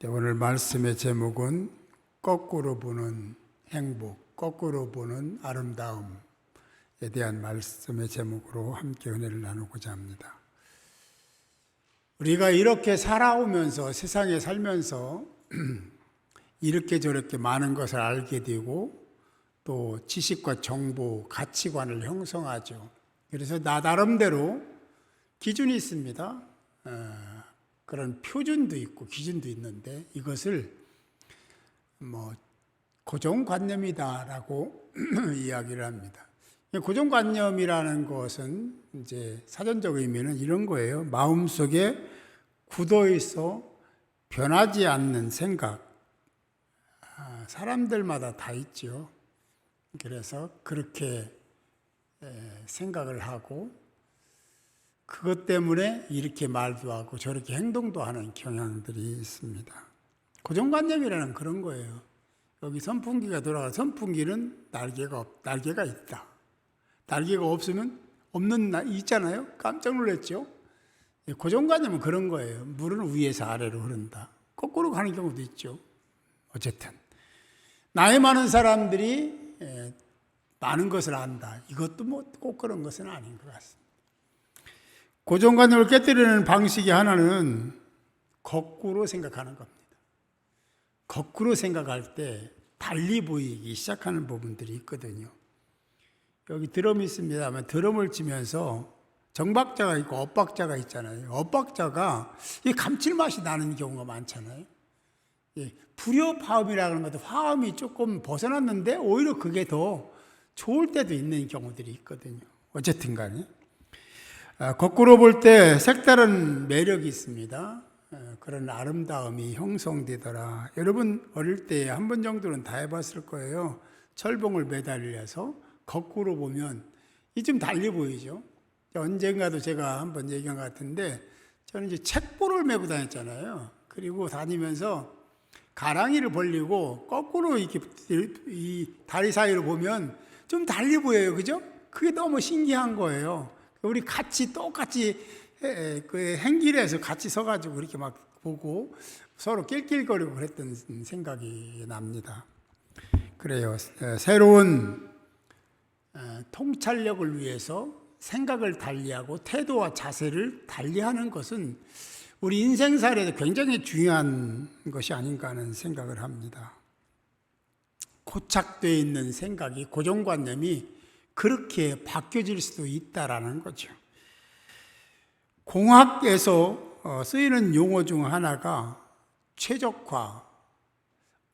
오늘 말씀의 제목은 거꾸로 보는 행복, 거꾸로 보는 아름다움에 대한 말씀의 제목으로 함께 은혜를 나누고자 합니다. 우리가 이렇게 살아오면서, 세상에 살면서 이렇게 저렇게 많은 것을 알게 되고 또 지식과 정보, 가치관을 형성하죠. 그래서 나 나름대로 기준이 있습니다. 그런 표준도 있고 기준도 있는데 이것을 고정관념이다라고 이야기를 합니다. 고정관념이라는 것은 이제 사전적 의미는 이런 거예요. 마음속에 굳어 있어 변하지 않는 생각. 사람들마다 다 있죠. 그래서 그렇게 생각을 하고 그것 때문에 이렇게 말도 하고 저렇게 행동도 하는 경향들이 있습니다. 고정관념이라는 그런 거예요. 여기 선풍기가 돌아가 선풍기는 날개가 있다. 날개가 없으면 있잖아요. 깜짝 놀랐죠. 고정관념은 그런 거예요. 물은 위에서 아래로 흐른다. 거꾸로 가는 경우도 있죠. 어쨌든 나이 많은 사람들이 많은 것을 안다. 이것도 꼭 그런 것은 아닌 것 같습니다. 고정관념을 깨뜨리는 방식이 하나는 거꾸로 생각하는 겁니다. 거꾸로 생각할 때 달리 보이기 시작하는 부분들이 있거든요. 여기 드럼이 있습니다만 드럼을 치면서 정박자가 있고 엇박자가 있잖아요. 엇박자가 감칠맛이 나는 경우가 많잖아요. 불협화음이라는 것도 화음이 조금 벗어났는데 오히려 그게 더 좋을 때도 있는 경우들이 있거든요. 어쨌든 간에 거꾸로 볼 때 색다른 매력이 있습니다. 그런 아름다움이 형성되더라. 여러분 어릴 때 한 번 정도는 다 해봤을 거예요. 철봉을 매달려서 거꾸로 보면 좀 달리 보이죠. 언젠가도 제가 한번 얘기한 것 같은데 저는 이제 책보를 메고 다녔잖아요. 그리고 다니면서 가랑이를 벌리고 거꾸로 이렇게 이 다리 사이로 보면 좀 달리 보여요. 그죠? 그게 너무 신기한 거예요. 우리 똑같이 그 행길에서 같이 서가지고 이렇게 막 보고 서로 낄낄거리고 그랬던 생각이 납니다. 그래요. 새로운 통찰력을 위해서 생각을 달리하고 태도와 자세를 달리하는 것은 우리 인생살에도 굉장히 중요한 것이 아닌가 하는 생각을 합니다. 고착되어 있는 생각이, 고정관념이 그렇게 바뀌어질 수도 있다라는 거죠. 공학에서 쓰이는 용어 중 하나가 최적화,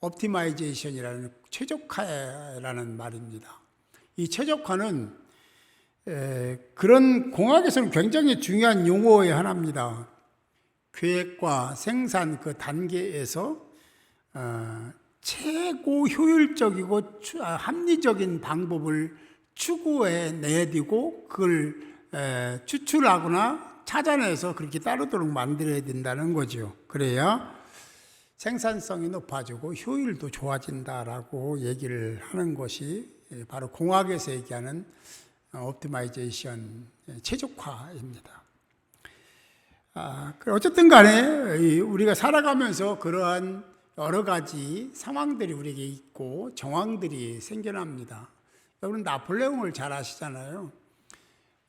옵티마이제이션이라는 최적화라는 말입니다. 이 최적화는 그런 공학에서는 굉장히 중요한 용어의 하나입니다. 계획과 생산 그 단계에서 최고 효율적이고 합리적인 방법을 추구해 내디고 그걸 추출하거나 찾아내서 그렇게 따르도록 만들어야 된다는 거죠. 그래야 생산성이 높아지고 효율도 좋아진다라고 얘기를 하는 것이 바로 공학에서 얘기하는 옵티마이제이션, 최적화입니다. 어쨌든 간에 우리가 살아가면서 그러한 여러 가지 상황들이 우리에게 있고 정황들이 생겨납니다. 여러분 나폴레옹을 잘 아시잖아요.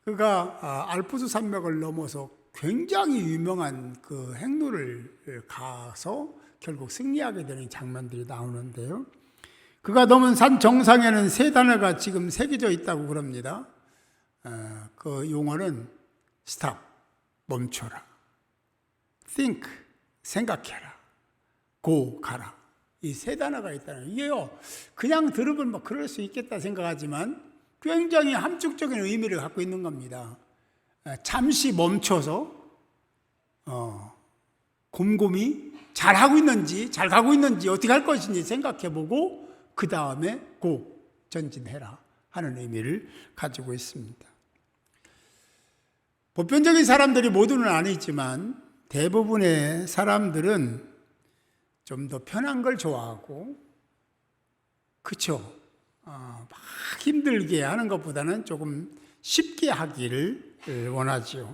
그가 알프스 산맥을 넘어서 굉장히 유명한 그 행로를 가서 결국 승리하게 되는 장면들이 나오는데요. 그가 넘은 산 정상에는 세 단어가 지금 새겨져 있다고 그럽니다. 그 용어는 stop, 멈춰라, think, 생각해라, go, 가라. 이 세 단어가 있다는 이게요. 그냥 들으면 그럴 수 있겠다 생각하지만 굉장히 함축적인 의미를 갖고 있는 겁니다. 잠시 멈춰서 곰곰이 잘 하고 있는지, 잘 가고 있는지, 어떻게 할 것인지 생각해보고 그 다음에 고 전진해라 하는 의미를 가지고 있습니다. 보편적인 사람들이 모두는 아니지만 대부분의 사람들은 좀 더 편한 걸 좋아하고, 그쵸? 막 힘들게 하는 것보다는 조금 쉽게 하기를 원하죠.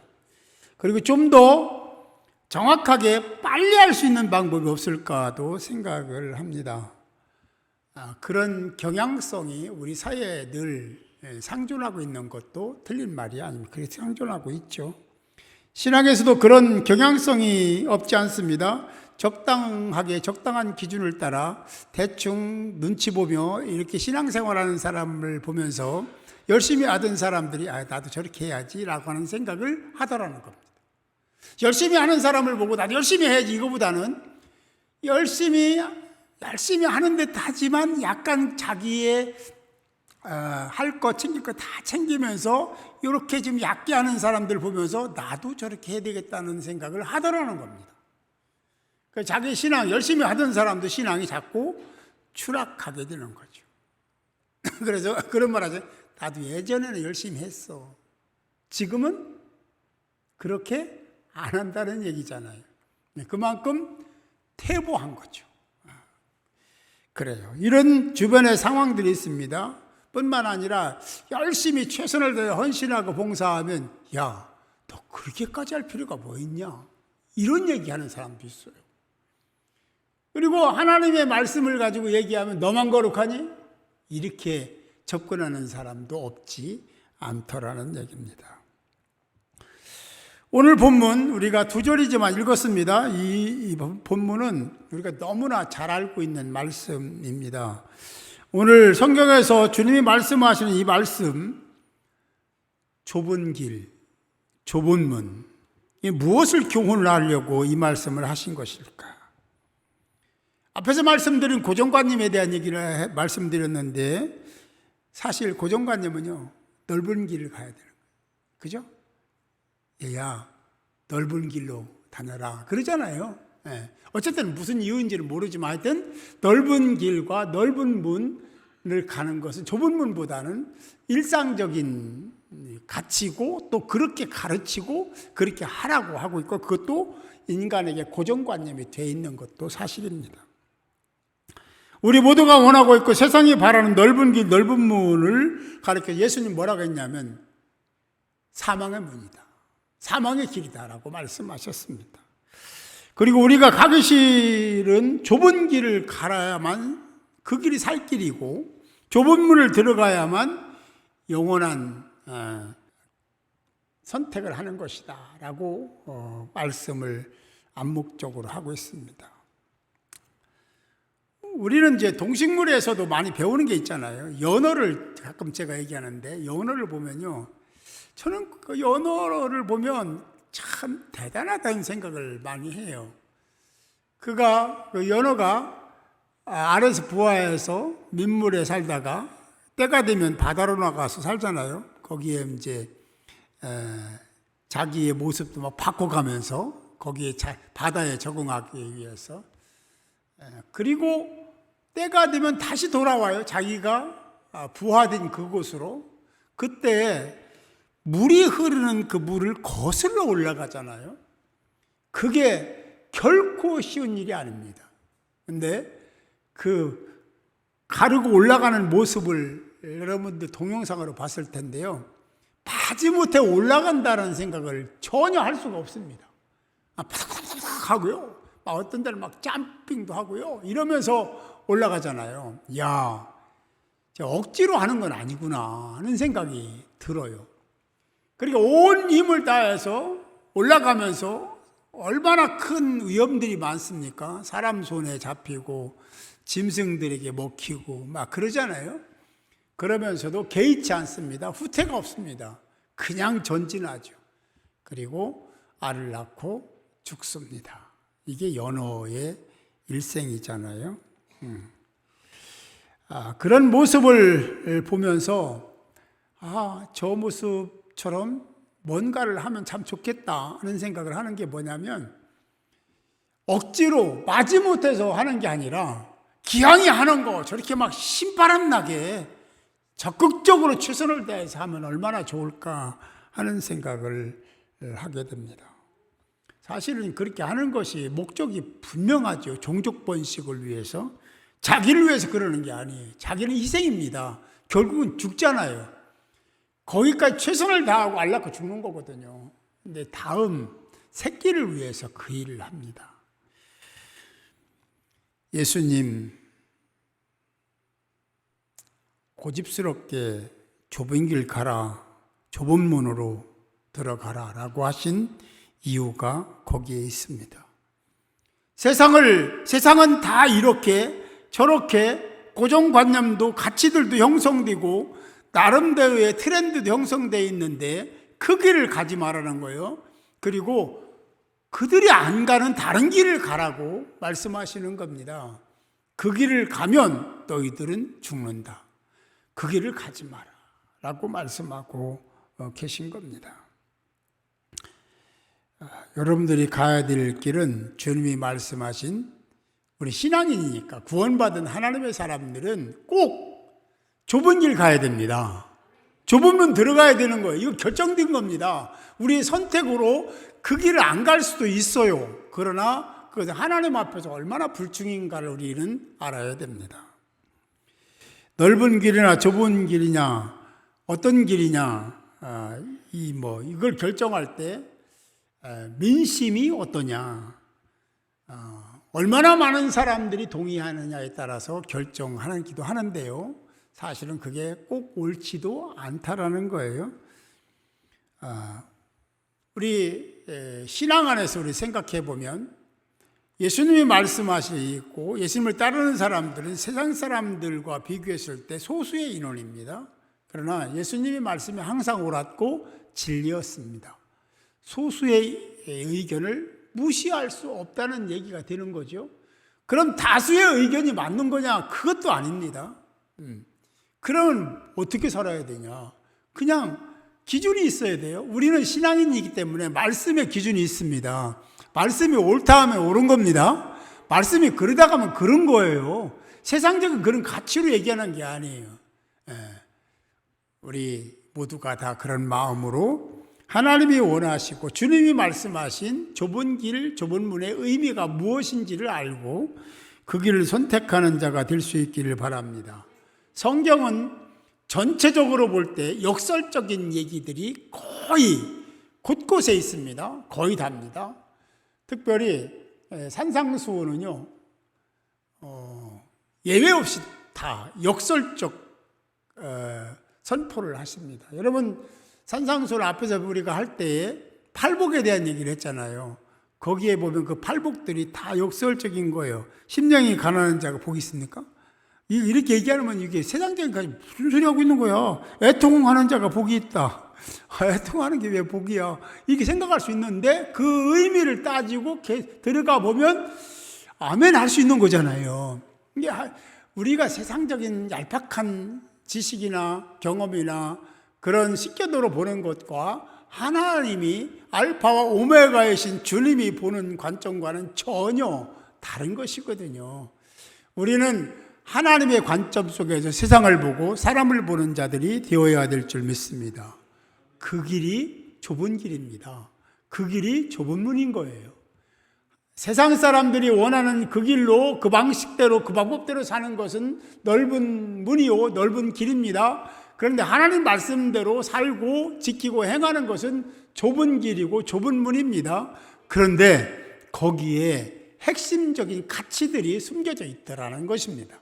그리고 좀 더 정확하게 빨리 할 수 있는 방법이 없을까도 생각을 합니다. 그런 경향성이 우리 사회에 늘 상존하고 있는 것도 틀린 말이 아닙니다. 그렇게 상존하고 있죠. 신앙에서도 그런 경향성이 없지 않습니다. 적당하게 적당한 기준을 따라 대충 눈치 보며 이렇게 신앙생활하는 사람을 보면서 열심히 하던 사람들이 나도 저렇게 해야지 라고 하는 생각을 하더라는 겁니다. 열심히 하는 사람을 보고 나도 열심히 해야지 이거보다는 열심히 하는 듯 하지만 약간 자기의 할 거 챙길 거 다 챙기면서 이렇게 좀 얕게 하는 사람들 보면서 나도 저렇게 해야 되겠다는 생각을 하더라는 겁니다. 자기 신앙 열심히 하던 사람도 신앙이 자꾸 추락하게 되는 거죠. 그래서 그런 말 하죠. 나도 예전에는 열심히 했어. 지금은 그렇게 안 한다는 얘기잖아요. 그만큼 퇴보한 거죠. 그래요. 이런 주변의 상황들이 있습니다. 뿐만 아니라 열심히 최선을 다해 헌신하고 봉사하면 야, 너 그렇게까지 할 필요가 뭐 있냐? 이런 얘기하는 사람도 있어요. 그리고 하나님의 말씀을 가지고 얘기하면 너만 거룩하니? 이렇게 접근하는 사람도 없지 않더라는 얘기입니다. 오늘 본문 우리가 2절이지만 읽었습니다. 이 본문은 우리가 너무나 잘 알고 있는 말씀입니다. 오늘 성경에서 주님이 말씀하시는 이 말씀, 좁은 길, 좁은 문, 무엇을 교훈을 하려고 이 말씀을 하신 것일까? 앞에서 말씀드린 고정관념에 대한 얘기를 말씀드렸는데 사실 고정관념은요, 넓은 길을 가야 되는 거예요. 그죠? 얘야, 넓은 길로 다녀라. 그러잖아요. 예. 어쨌든 무슨 이유인지는 모르지만 하여튼 넓은 길과 넓은 문을 가는 것은 좁은 문보다는 일상적인 가치고 또 그렇게 가르치고 그렇게 하라고 하고 있고 그것도 인간에게 고정관념이 되어 있는 것도 사실입니다. 우리 모두가 원하고 있고 세상이 바라는 넓은 길, 넓은 문을 가르쳐 예수님 뭐라고 했냐면 사망의 문이다. 사망의 길이다라고 말씀하셨습니다. 그리고 우리가 가기 싫은 좁은 길을 가야만 그 길이 살 길이고 좁은 문을 들어가야만 영원한 선택을 하는 것이다 라고 말씀을 암묵적으로 하고 있습니다. 우리는 이제 동식물에서도 많이 배우는 게 있잖아요. 연어를 가끔 제가 얘기하는데 연어를 보면요, 저는 그 연어를 보면 참 대단하다는 생각을 많이 해요. 그 연어가 아래에서 부화해서 민물에 살다가 때가 되면 바다로 나가서 살잖아요. 거기에 이제 자기의 모습도 막 바꿔가면서 거기에 바다에 적응하기 위해서. 그리고 때가 되면 다시 돌아와요. 자기가 부화된 그곳으로. 그때 물이 흐르는 그 물을 거슬러 올라가잖아요. 그게 결코 쉬운 일이 아닙니다. 근데 그 가르고 올라가는 모습을 여러분들 동영상으로 봤을 텐데요. 마지못해 올라간다는 생각을 전혀 할 수가 없습니다. 파닥파닥 하고요. 어떤 데는 막 점핑도 하고요. 이러면서 올라가잖아요. 야, 억지로 하는 건 아니구나 하는 생각이 들어요. 그러니까 온 힘을 다해서 올라가면서 얼마나 큰 위험들이 많습니까? 사람 손에 잡히고 짐승들에게 먹히고 막 그러잖아요. 그러면서도 개의치 않습니다. 후퇴가 없습니다. 그냥 전진하죠. 그리고 알을 낳고 죽습니다. 이게 연어의 일생이잖아요. 그런 모습을 보면서 저 모습처럼 뭔가를 하면 참 좋겠다 하는 생각을 하는 게 뭐냐면 억지로 마지못해서 하는 게 아니라 기왕이 하는 거 저렇게 막 신바람 나게 적극적으로 최선을 다해서 하면 얼마나 좋을까 하는 생각을 하게 됩니다. 사실은 그렇게 하는 것이 목적이 분명하죠. 종족 번식을 위해서. 자기를 위해서 그러는 게 아니에요. 자기는 희생입니다. 결국은 죽잖아요. 거기까지 최선을 다하고 알 낳고 죽는 거거든요. 근데 다음 새끼를 위해서 그 일을 합니다. 예수님 고집스럽게 좁은 길 가라, 좁은 문으로 들어가라 라고 하신 이유가 거기에 있습니다. 세상은 다 이렇게 저렇게 고정관념도 가치들도 형성되고 나름대로의 트렌드도 형성되어 있는데 그 길을 가지 말라는 거예요. 그리고 그들이 안 가는 다른 길을 가라고 말씀하시는 겁니다. 그 길을 가면 너희들은 죽는다. 그 길을 가지 마라 라고 말씀하고 계신 겁니다. 여러분들이 가야 될 길은 주님이 말씀하신, 우리 신앙인이니까 구원받은 하나님의 사람들은 꼭 좁은 길 가야 됩니다. 좁은 문 들어가야 되는 거예요. 이거 결정된 겁니다. 우리의 선택으로 그 길을 안 갈 수도 있어요. 그러나 그것은 하나님 앞에서 얼마나 불충인가를 우리는 알아야 됩니다. 넓은 길이나 좁은 길이냐, 어떤 길이냐, 이걸 결정할 때 민심이 어떠냐, 얼마나 많은 사람들이 동의하느냐에 따라서 결정하기도 하는데요. 사실은 그게 꼭 옳지도 않다라는 거예요. 우리 신앙 안에서 우리 생각해 보면 예수님이 말씀하시고 예수님을 따르는 사람들은 세상 사람들과 비교했을 때 소수의 인원입니다. 그러나 예수님의 말씀이 항상 옳았고 진리였습니다. 소수의 의견을 무시할 수 없다는 얘기가 되는 거죠. 그럼 다수의 의견이 맞는 거냐? 그것도 아닙니다. 그러면 어떻게 살아야 되냐? 그냥 기준이 있어야 돼요. 우리는 신앙인이기 때문에 말씀의 기준이 있습니다. 말씀이 옳다 하면 옳은 겁니다. 말씀이 그러다 가면 그런 거예요. 세상적인 그런 가치로 얘기하는 게 아니에요. 우리 모두가 다 그런 마음으로 하나님이 원하시고 주님이 말씀하신 좁은 길, 좁은 문의 의미가 무엇인지를 알고 그 길을 선택하는 자가 될 수 있기를 바랍니다. 성경은 전체적으로 볼 때 역설적인 얘기들이 거의 곳곳에 있습니다. 거의 다입니다. 특별히 산상수훈은요, 예외 없이 다 역설적 선포를 하십니다. 여러분, 산상수훈 앞에서 우리가 할 때에 팔복에 대한 얘기를 했잖아요. 거기에 보면 그 팔복들이 다 역설적인 거예요. 심령이 가난한 자가 복이 있습니까? 이렇게 얘기하면 이게 세상적인 거 무슨 소리 하고 있는 거야? 애통하는 자가 복이 있다. 애통하는 게 왜 복이야? 이렇게 생각할 수 있는데 그 의미를 따지고 들어가 보면 아멘 할 수 있는 거잖아요. 이게 우리가 세상적인 얄팍한 지식이나 경험이나 그런 식견으로 보는 것과 하나님이 알파와 오메가이신 주님이 보는 관점과는 전혀 다른 것이거든요. 우리는 하나님의 관점 속에서 세상을 보고 사람을 보는 자들이 되어야 될 줄 믿습니다. 그 길이 좁은 길입니다. 그 길이 좁은 문인 거예요. 세상 사람들이 원하는 그 길로, 그 방식대로, 그 방법대로 사는 것은 넓은 문이요, 넓은 길입니다. 그런데 하나님 말씀대로 살고 지키고 행하는 것은 좁은 길이고 좁은 문입니다. 그런데 거기에 핵심적인 가치들이 숨겨져 있더라는 것입니다.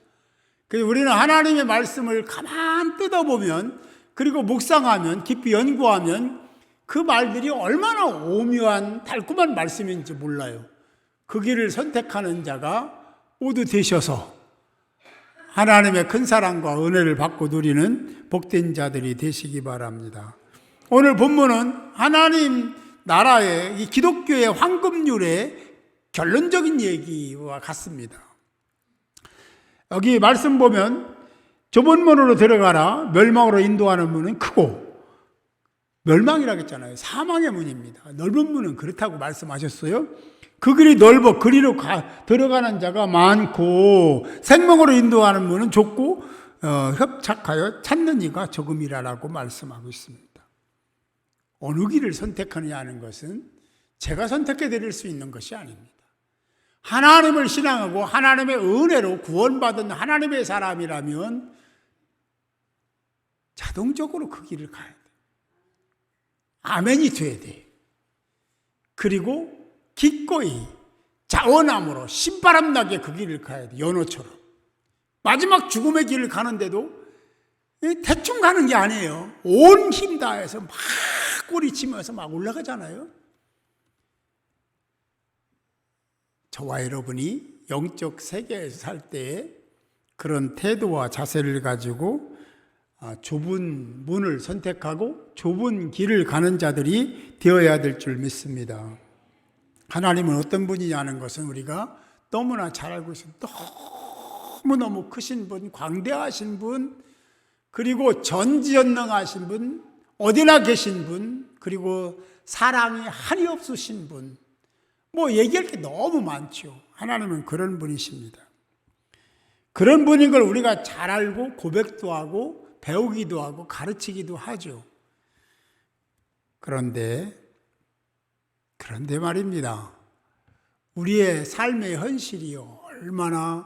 그래서 우리는 하나님의 말씀을 가만 뜯어보면, 그리고 묵상하면, 깊이 연구하면 그 말들이 얼마나 오묘한 달콤한 말씀인지 몰라요. 그 길을 선택하는 자가 모두 되셔서 하나님의 큰 사랑과 은혜를 받고 누리는 복된 자들이 되시기 바랍니다. 오늘 본문은 하나님 나라의 이 기독교의 황금률의 결론적인 얘기와 같습니다. 여기 말씀 보면 좁은 문으로 들어가라, 멸망으로 인도하는 문은 크고, 멸망이라고 했잖아요. 사망의 문입니다. 넓은 문은 그렇다고 말씀하셨어요. 그 길이 넓어 그리로 들어가는 자가 많고, 생명으로 인도하는 문은 좁고 협착하여 찾는 이가 적음이라고 말씀하고 있습니다. 어느 길을 선택하느냐 하는 것은 제가 선택해 드릴 수 있는 것이 아닙니다. 하나님을 신앙하고 하나님의 은혜로 구원받은 하나님의 사람이라면 자동적으로 그 길을 가야 돼요. 아멘이 돼야 돼요. 그리고 기꺼이 자원함으로 신바람 나게 그 길을 가야 돼. 연호처럼. 마지막 죽음의 길을 가는데도 대충 가는 게 아니에요. 온 힘 다해서 막 꼬리치면서 막 올라가잖아요. 저와 여러분이 영적 세계에서 살 때에 그런 태도와 자세를 가지고 좁은 문을 선택하고 좁은 길을 가는 자들이 되어야 될 줄 믿습니다. 하나님은 어떤 분이냐는 것은 우리가 너무나 잘 알고 있습니다. 너무너무 크신 분, 광대하신 분, 그리고 전지전능하신 분, 어디나 계신 분, 그리고 사랑이 한이 없으신 분, 얘기할 게 너무 많죠. 하나님은 그런 분이십니다. 그런 분인 걸 우리가 잘 알고 고백도 하고 배우기도 하고 가르치기도 하죠. 그런데 말입니다. 우리의 삶의 현실이 얼마나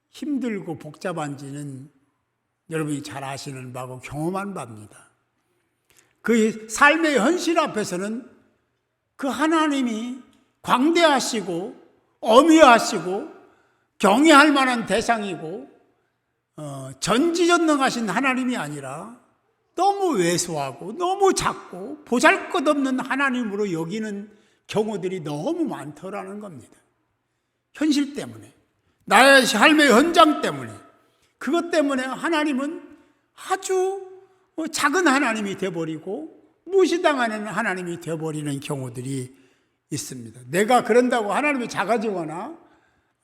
힘들고 복잡한지는 여러분이 잘 아시는 바고 경험한 바입니다. 그 삶의 현실 앞에서는 그 하나님이 광대하시고 어미하시고 경외할 만한 대상이고 전지전능하신 하나님이 아니라 너무 왜소하고 너무 작고 보잘것없는 하나님으로 여기는 경우들이 너무 많더라는 겁니다. 현실 때문에, 나의 삶의 현장 때문에, 그것 때문에 하나님은 아주 작은 하나님이 되어버리고 무시당하는 하나님이 되어버리는 경우들이 있습니다. 내가 그런다고 하나님이 작아지거나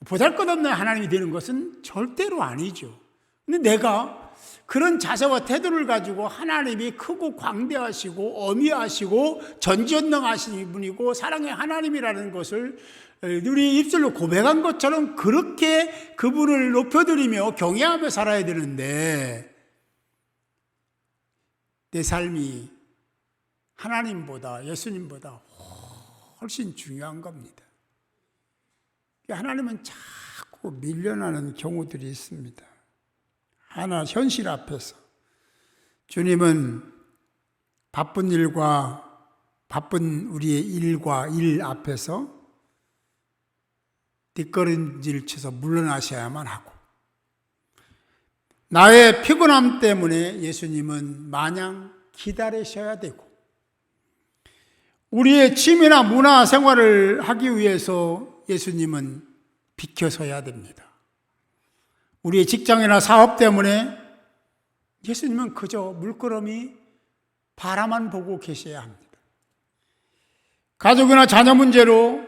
보잘것없는 하나님이 되는 것은 절대로 아니죠. 근데 내가 그런 자세와 태도를 가지고 하나님이 크고 광대하시고 어미하시고 전지전능하신 분이고 사랑의 하나님이라는 것을 우리 입술로 고백한 것처럼 그렇게 그분을 높여드리며 경외하며 살아야 되는데 내 삶이 하나님보다 예수님보다 훨씬 중요한 겁니다. 하나님은 자꾸 밀려나는 경우들이 있습니다. 하나 현실 앞에서 주님은 바쁜 우리의 일과 일 앞에서 뒷걸음질 쳐서 물러나셔야만 하고, 나의 피곤함 때문에 예수님은 마냥 기다리셔야 되고, 우리의 취미나 문화 생활을 하기 위해서 예수님은 비켜서야 됩니다. 우리의 직장이나 사업 때문에 예수님은 그저 물끄러미 바라만 보고 계셔야 합니다. 가족이나 자녀 문제로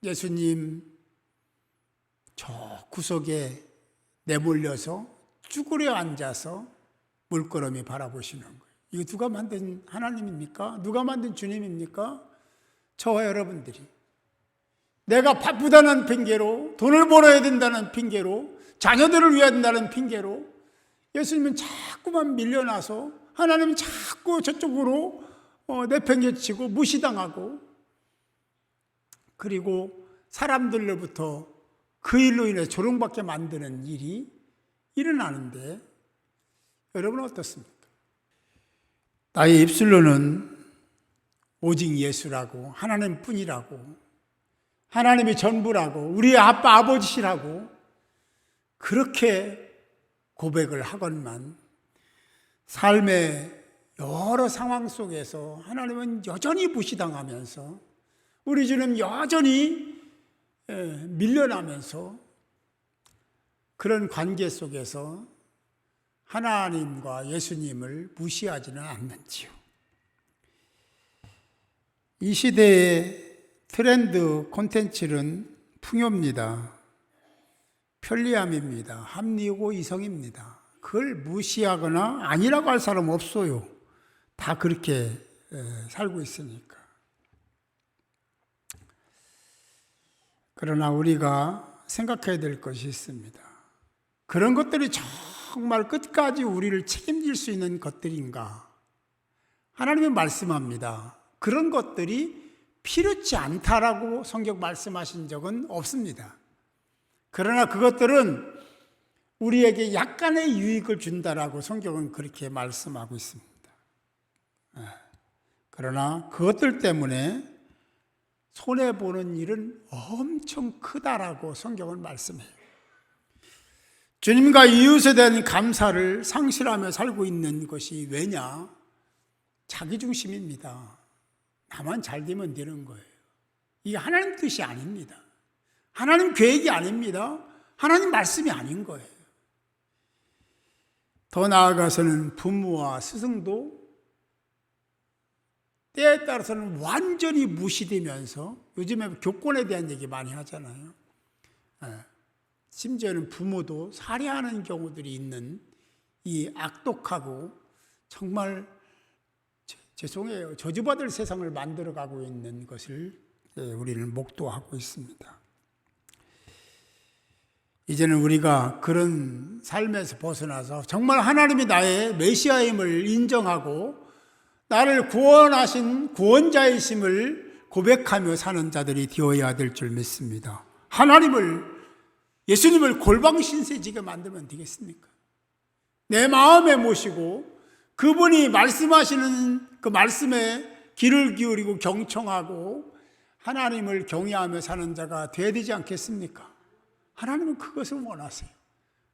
예수님 저 구석에 내몰려서 쭈그려 앉아서 물끄러미 바라보시는 거예요. 이거 누가 만든 하나님입니까? 누가 만든 주님입니까? 저와 여러분들이. 내가 바쁘다는 핑계로, 돈을 벌어야 된다는 핑계로, 자녀들을 위해야 된다는 핑계로 예수님은 자꾸만 밀려나서 하나님은 자꾸 저쪽으로 내팽개치고 무시당하고, 그리고 사람들로부터 그 일로 인해 조롱받게 만드는 일이 일어나는데 여러분은 어떻습니까? 나의 입술로는 오직 예수라고, 하나님뿐이라고, 하나님이 전부라고, 우리의 아빠 아버지시라고 그렇게 고백을 하건만 삶의 여러 상황 속에서 하나님은 여전히 무시당하면서 우리 주는 여전히 밀려나면서 그런 관계 속에서 하나님과 예수님을 무시하지는 않는지요. 이 시대의 트렌드 콘텐츠는 풍요입니다. 편리함입니다. 합리고 이성입니다. 그걸 무시하거나 아니라고 할 사람 없어요. 다 그렇게 살고 있으니까. 그러나 우리가 생각해야 될 것이 있습니다. 그런 것들이 정말 끝까지 우리를 책임질 수 있는 것들인가? 하나님은 말씀합니다. 그런 것들이 필요치 않다라고 성경 말씀하신 적은 없습니다. 그러나 그것들은 우리에게 약간의 유익을 준다라고 성경은 그렇게 말씀하고 있습니다. 그러나 그것들 때문에 손해보는 일은 엄청 크다라고 성경은 말씀해요. 주님과 이웃에 대한 감사를 상실하며 살고 있는 것이 왜냐? 자기중심입니다. 나만 잘 되면 되는 거예요. 이게 하나님 뜻이 아닙니다. 하나님 계획이 아닙니다. 하나님 말씀이 아닌 거예요. 더 나아가서는 부모와 스승도 때에 따라서는 완전히 무시되면서, 요즘에 교권에 대한 얘기 많이 하잖아요. 심지어는 부모도 살해하는 경우들이 있는 이 악독하고 정말 죄송해요, 저주받을 세상을 만들어가고 있는 것을 우리는 목도하고 있습니다. 이제는 우리가 그런 삶에서 벗어나서 정말 하나님이 나의 메시아임을 인정하고 나를 구원하신 구원자이심을 고백하며 사는 자들이 되어야 될 줄 믿습니다. 예수님을 골방신세지게 만들면 되겠습니까? 내 마음에 모시고 그분이 말씀하시는 그 말씀에 귀를 기울이고 경청하고 하나님을 경외하며 사는 자가 되어야 되지 않겠습니까? 하나님은 그것을 원하세요.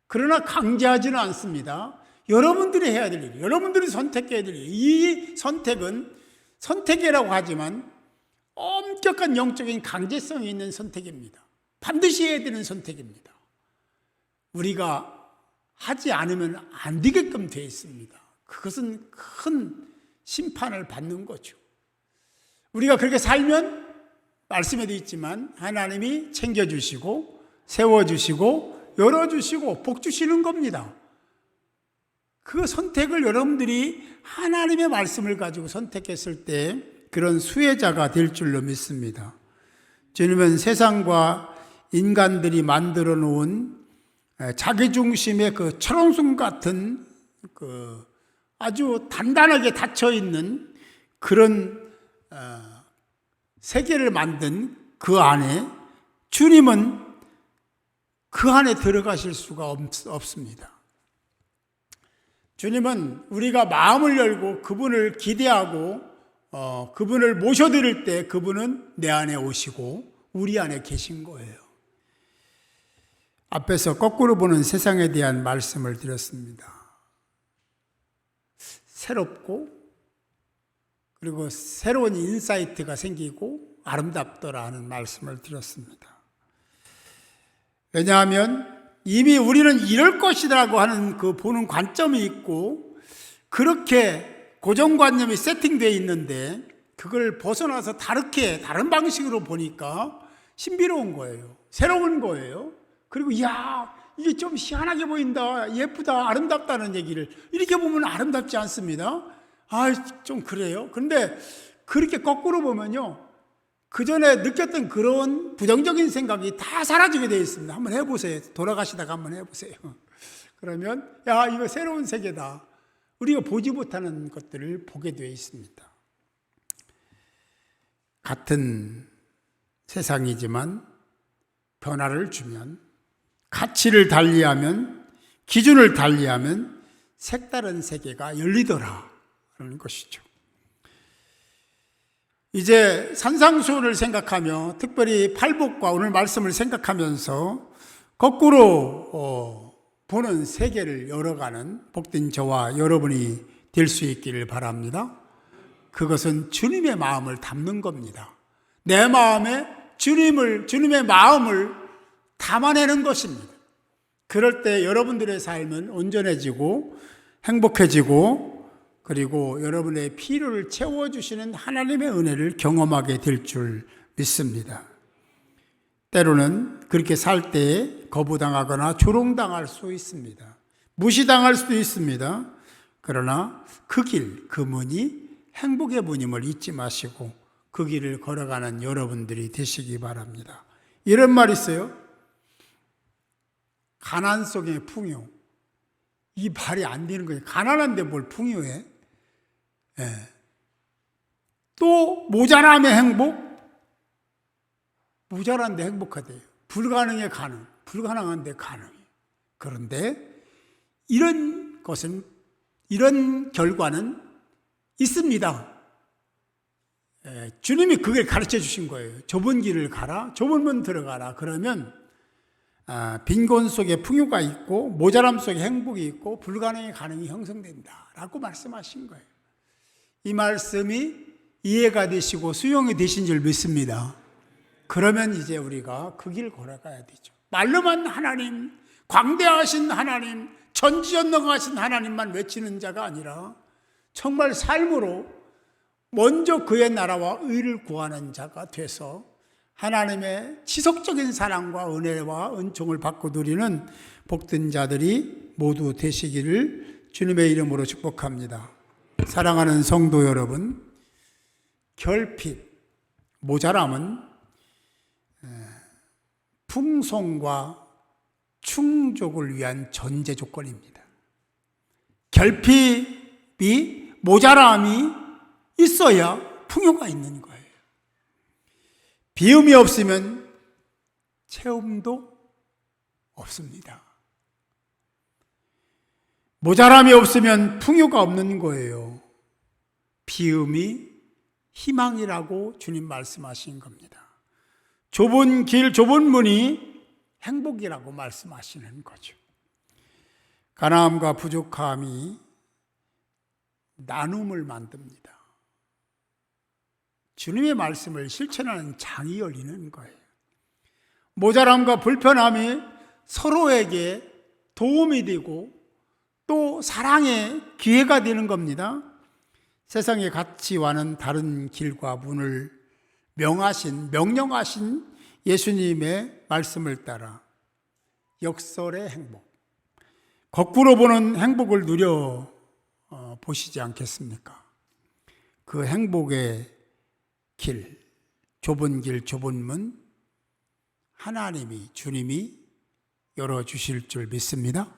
그러나 강제하지는 않습니다. 여러분들이 해야 될 일, 여러분들이 선택해야 될 일, 이 선택은 선택이라고 하지만 엄격한 영적인 강제성이 있는 선택입니다. 반드시 해야 되는 선택입니다. 우리가 하지 않으면 안 되게끔 되어 있습니다. 그것은 큰 심판을 받는 거죠. 우리가 그렇게 살면 말씀에도 있지만 하나님이 챙겨주시고 세워주시고 열어주시고 복 주시는 겁니다. 그 선택을 여러분들이 하나님의 말씀을 가지고 선택했을 때 그런 수혜자가 될 줄로 믿습니다. 주님은 세상과 인간들이 만들어 놓은 자기중심의 그 철옹순 같은 그 아주 단단하게 닫혀 있는 그런 세계를 만든 그 안에 주님은 그 안에 들어가실 수가 없습니다. 주님은 우리가 마음을 열고 그분을 기대하고 그분을 모셔드릴 때 그분은 내 안에 오시고 우리 안에 계신 거예요. 앞에서 거꾸로 보는 세상에 대한 말씀을 드렸습니다. 새롭고 그리고 새로운 인사이트가 생기고 아름답더라는 말씀을 드렸습니다. 왜냐하면 이미 우리는 이럴 것이라고 하는 그 보는 관점이 있고 그렇게 고정관념이 세팅되어 있는데 그걸 벗어나서 다른 방식으로 보니까 신비로운 거예요. 새로운 거예요. 그리고 이게 좀 희한하게 보인다, 예쁘다, 아름답다는 얘기를 이렇게 보면 아름답지 않습니다. 좀 그래요. 그런데 그렇게 거꾸로 보면요, 그 전에 느꼈던 그런 부정적인 생각이 다 사라지게 되어 있습니다. 한번 해보세요. 돌아가시다가 한번 해보세요. 그러면 이거 새로운 세계다. 우리가 보지 못하는 것들을 보게 되어 있습니다. 같은 세상이지만 변화를 주면, 가치를 달리하면, 기준을 달리하면 색다른 세계가 열리더라 하는 것이죠. 이제 산상수훈을 생각하며 특별히 팔복과 오늘 말씀을 생각하면서 거꾸로 보는 세계를 열어가는 복된 저와 여러분이 될 수 있기를 바랍니다. 그것은 주님의 마음을 담는 겁니다. 내 마음에 주님의 마음을 담아내는 것입니다. 그럴 때 여러분들의 삶은 온전해지고 행복해지고 그리고 여러분의 필요를 채워주시는 하나님의 은혜를 경험하게 될 줄 믿습니다. 때로는 그렇게 살 때에 거부당하거나 조롱당할 수 있습니다. 무시당할 수도 있습니다. 그러나 그 길, 그 문이 행복의 문임을 잊지 마시고 그 길을 걸어가는 여러분들이 되시기 바랍니다. 이런 말 있어요. 가난 속의 풍요. 이 말이 안 되는 거예요. 가난한데 뭘 풍요해? 또 모자람의 행복? 모자란데 행복하대요. 불가능에 가능, 불가능한데 가능. 그런데 이런 결과는 있습니다. 주님이 그걸 가르쳐 주신 거예요. 좁은 길을 가라, 좁은 문 들어가라. 그러면 빈곤 속에 풍요가 있고 모자람 속에 행복이 있고 불가능의 가능이 형성된다 라고 말씀하신 거예요. 이 말씀이 이해가 되시고 수용이 되신 줄 믿습니다. 그러면 이제 우리가 그 길 걸어가야 되죠. 말로만 하나님, 광대하신 하나님, 전지전능하신 하나님만 외치는 자가 아니라 정말 삶으로 먼저 그의 나라와 의를 구하는 자가 돼서 하나님의 지속적인 사랑과 은혜와 은총을 받고 누리는 복된 자들이 모두 되시기를 주님의 이름으로 축복합니다. 사랑하는 성도 여러분, 결핍, 모자람은 풍성과 충족을 위한 전제 조건입니다. 결핍이, 모자람이 있어야 풍요가 있는 거예요. 비움이 없으면 채움도 없습니다. 모자람이 없으면 풍요가 없는 거예요. 비움이 희망이라고 주님 말씀하신 겁니다. 좁은 길, 좁은 문이 행복이라고 말씀하시는 거죠. 가난함과 부족함이 나눔을 만듭니다. 주님의 말씀을 실천하는 장이 열리는 거예요. 모자람과 불편함이 서로에게 도움이 되고 또 사랑의 기회가 되는 겁니다. 세상의 가치와는 다른 길과 문을 명령하신 예수님의 말씀을 따라 역설의 행복, 거꾸로 보는 행복을 누려 보시지 않겠습니까? 그 행복의 길, 좁은 길, 좁은 문, 하나님이, 주님이 열어주실 줄 믿습니다.